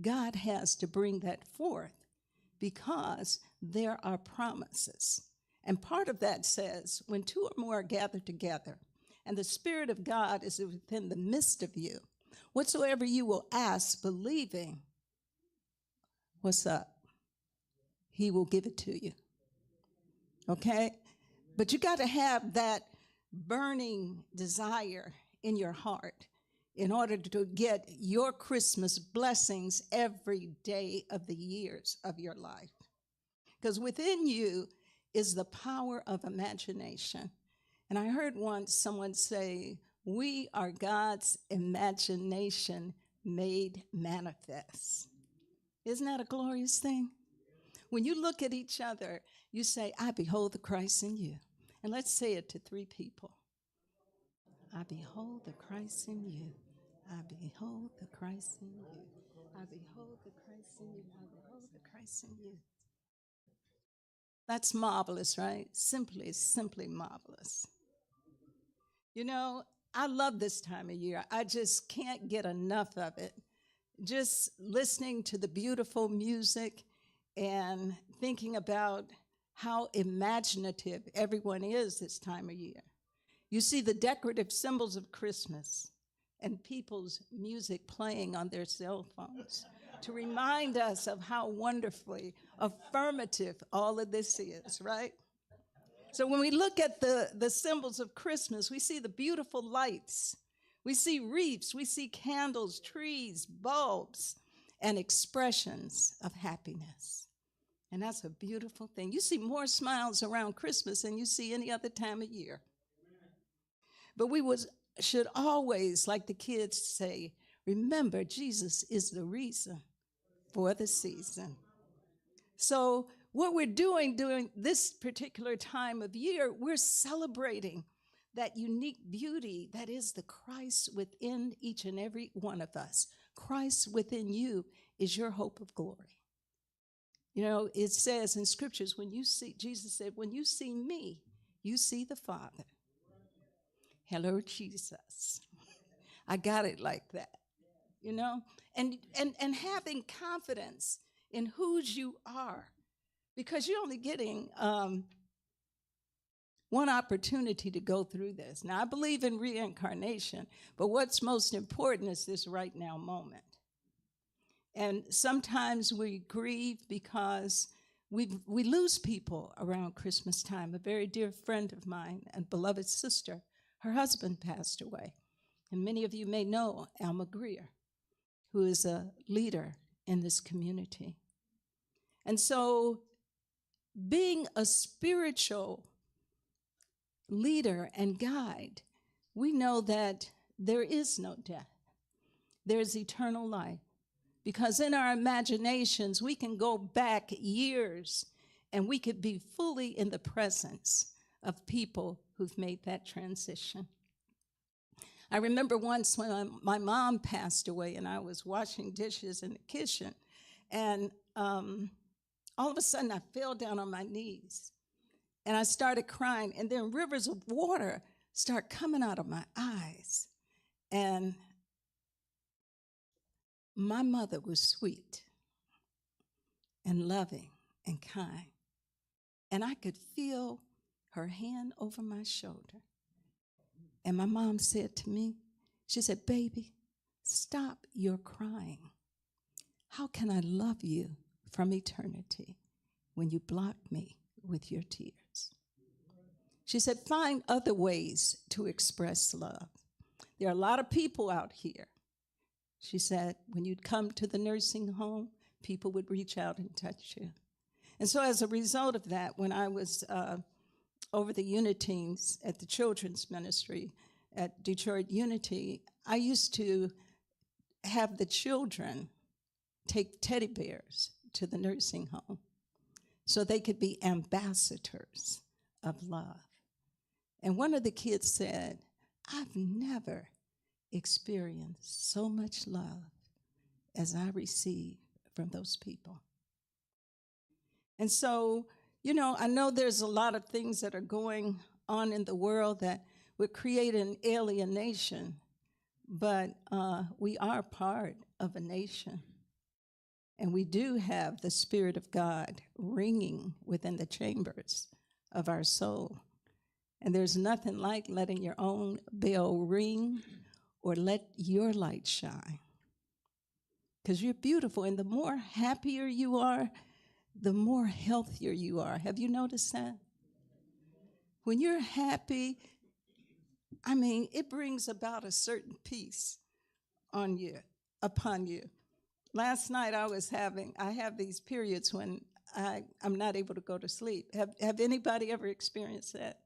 God has to bring that forth because there are promises. And part of that says, when two or more are gathered together, and the Spirit of God is within the midst of you, whatsoever you will ask, believing, what's up? He will give it to you. Okay? But you got to have that burning desire in your heart in order to get your Christmas blessings every day of the years of your life. Because within you is the power of imagination. And I heard once someone say, we are God's imagination made manifest. Isn't that a glorious thing? When you look at each other, you say, I behold the Christ in you. And let's say it to 3 people. I behold the Christ in you. I behold the Christ in you. I behold the Christ in you. I behold the Christ in you. That's marvelous, right? Simply marvelous. You know, I love this time of year. I just can't get enough of it. Just listening to the beautiful music and thinking about how imaginative everyone is this time of year. You see the decorative symbols of Christmas and people's music playing on their cell phones to remind us of how wonderfully affirmative all of this is, right? So when we look at the symbols of Christmas, we see the beautiful lights. We see wreaths, we see candles, trees, bulbs, and expressions of happiness. And that's a beautiful thing. You see more smiles around Christmas than you see any other time of year. But we should always, like the kids say, remember Jesus is the reason for the season. So what we're doing during this particular time of year, we're celebrating that unique beauty that is the Christ within each and every one of us. Christ within you is your hope of glory. You know, it says in scriptures, Jesus said, when you see me, you see the Father. Hello, Jesus. I got it like that, you know, and having confidence in whose you are, because you're only getting one opportunity to go through this. Now, I believe in reincarnation, but what's most important is this right now moment. And sometimes we grieve because we lose people around Christmas time. A very dear friend of mine and beloved sister, her husband passed away. And many of you may know Alma Greer, who is a leader in this community. And so being a spiritual leader and guide, we know that there is no death. There's eternal life. Because in our imaginations, we can go back years and we could be fully in the presence of people who've made that transition. I remember once when my mom passed away and I was washing dishes in the kitchen, and all of a sudden I fell down on my knees and I started crying, and then rivers of water start coming out of my eyes. And my mother was sweet and loving and kind, and I could feel her hand over my shoulder. And my mom said to me, she said, baby, stop your crying. How can I love you from eternity when you block me with your tears? She said, find other ways to express love. There are a lot of people out here. She said, when you'd come to the nursing home, people would reach out and touch you. And so as a result of that, when I was over the Uniteens at the children's ministry at Detroit Unity, I used to have the children take teddy bears to the nursing home so they could be ambassadors of love. And one of the kids said, I've never experienced so much love as I received from those people. And so, you know, I know there's a lot of things that are going on in the world that would create an alienation, but we are part of a nation. And we do have the Spirit of God ringing within the chambers of our soul. And there's nothing like letting your own bell ring or let your light shine. Because you're beautiful, and the more happier you are, the more healthier you are. Have you noticed that? When you're happy, it brings about a certain peace upon you. Last night I have these periods when I'm not able to go to sleep. Have anybody ever experienced that?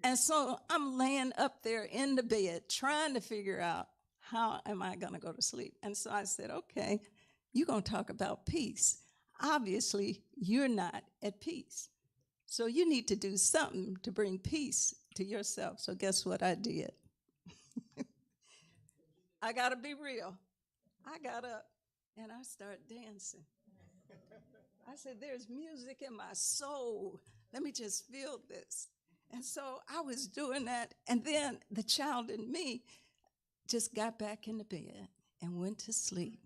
And so I'm laying up there in the bed trying to figure out, how am I going to go to sleep? And so I said, okay, you're going to talk about peace. Obviously, you're not at peace. So you need to do something to bring peace to yourself. So guess what I did? I got to be real. I got up and I started dancing. I said, there's music in my soul. Let me just feel this. And so I was doing that. And then the child in me just got back in the bed and went to sleep.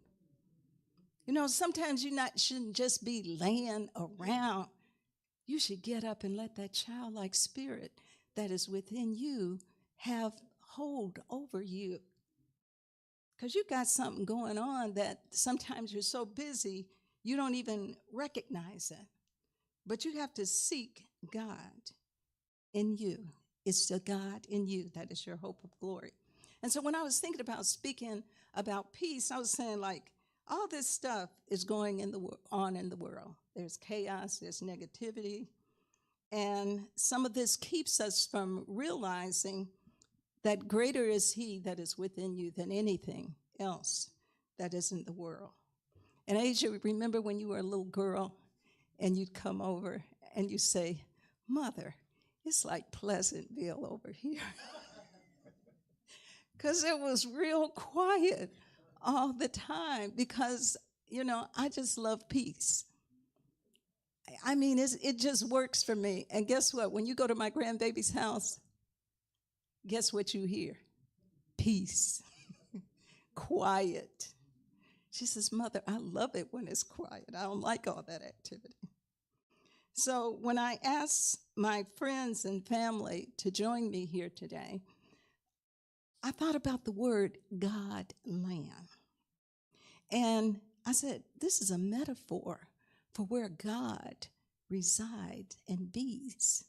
You know, sometimes shouldn't just be laying around. You should get up and let that childlike spirit that is within you have hold over you. Because you got something going on that sometimes you're so busy, you don't even recognize it. But you have to seek God in you. It's the God in you that is your hope of glory. And so when I was thinking about speaking about peace, I was saying, like, all this stuff is going on in the world. There's chaos, there's negativity, and some of this keeps us from realizing that greater is he that is within you than anything else that is in the world. And Asia, remember when you were a little girl and you'd come over and you say, Mother, it's like Pleasantville over here. Because it was real quiet all the time because, I just love peace. It just works for me. And guess what? When you go to my grandbaby's house, guess what you hear? Peace. Quiet. She says, Mother, I love it when it's quiet. I don't like all that activity. So when I asked my friends and family to join me here today, I thought about the word God-land. And I said, this is a metaphor for where God resides and bees.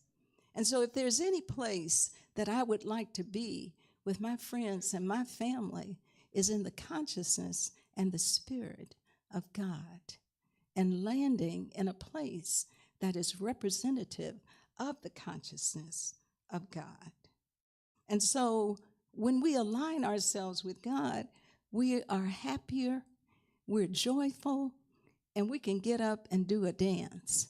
And so if there's any place that I would like to be with my friends and my family is in the consciousness and the spirit of God, and landing in a place that is representative of the consciousness of God. And so when we align ourselves with God, we are happier, we're joyful, and we can get up and do a dance.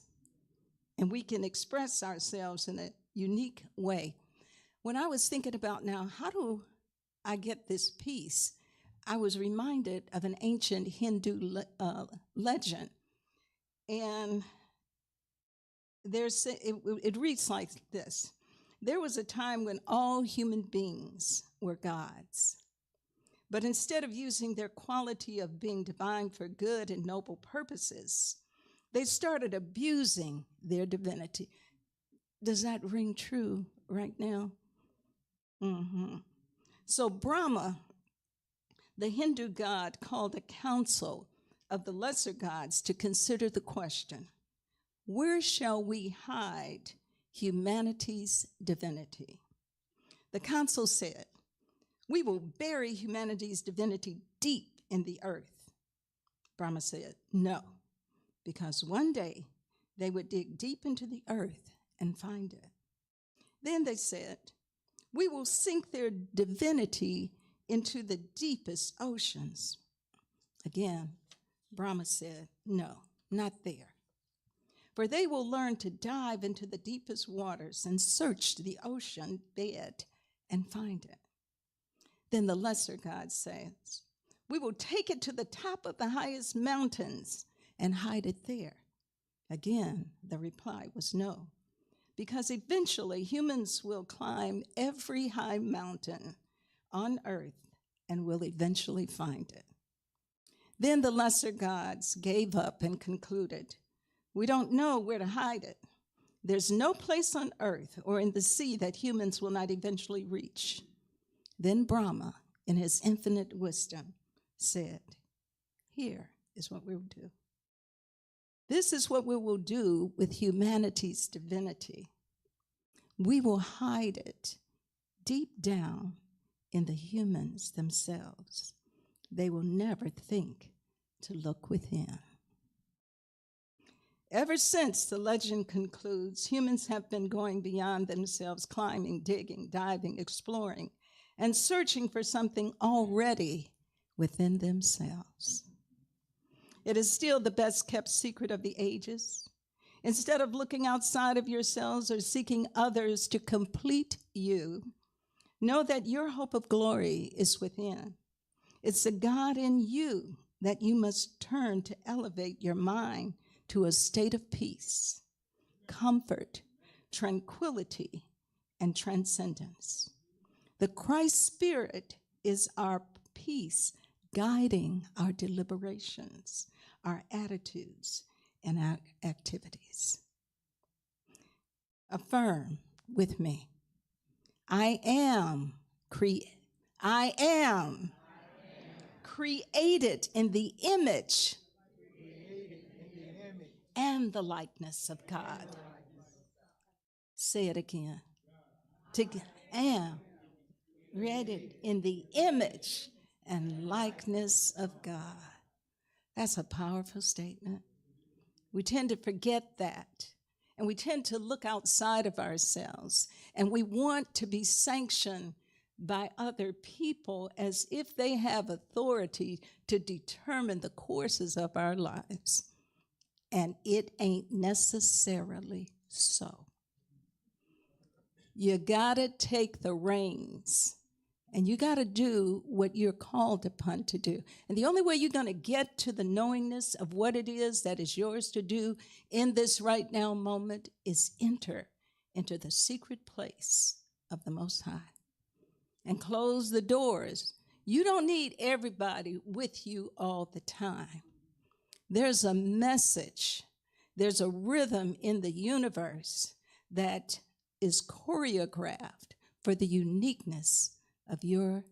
And we can express ourselves in a unique way. When I was thinking about now, how do I get this peace? I was reminded of an ancient Hindu legend. And it reads like this. There was a time when all human beings were gods. But instead of using their quality of being divine for good and noble purposes, they started abusing their divinity. Does that ring true right now? Mm-hmm. So Brahma, the Hindu god, called a council of the lesser gods to consider the question, where shall we hide humanity's divinity? The council said, we will bury humanity's divinity deep in the earth. Brahma said, no, because one day they would dig deep into the earth and find it. Then they said, we will sink their divinity into the deepest oceans. Again, Brahma said, no, not there. For they will learn to dive into the deepest waters and search the ocean bed and find it. Then the lesser god says, we will take it to the top of the highest mountains and hide it there. Again, the reply was no, because eventually humans will climb every high mountain on earth and will eventually find it. Then the lesser gods gave up and concluded, we don't know where to hide it. There's no place on earth or in the sea that humans will not eventually reach. Then Brahma, in his infinite wisdom, said, here is what we will do. This is what we will do with humanity's divinity. We will hide it deep down in the humans themselves. They will never think to look within. Ever since, the legend concludes, humans have been going beyond themselves, climbing, digging, diving, exploring, and searching for something already within themselves. It is still the best kept secret of the ages. Instead of looking outside of yourselves or seeking others to complete you, know that your hope of glory is within. It's the God in you that you must turn to elevate your mind to a state of peace, comfort, tranquility, and transcendence. The Christ Spirit is our peace, guiding our deliberations, our attitudes, and our activities. Affirm with me, I am created in the image and the likeness of God. Say it again. Am created in the image and likeness of God. That's a powerful statement. We tend to forget that, and we tend to look outside of ourselves, and we want to be sanctioned by other people as if they have authority to determine the courses of our lives. And it ain't necessarily so. You gotta take the reins, and you gotta do what you're called upon to do. And the only way you're gonna get to the knowingness of what it is that is yours to do in this right now moment is enter into the secret place of the Most High and close the doors. You don't need everybody with you all the time. There's a message, there's a rhythm in the universe that is choreographed for the uniqueness of your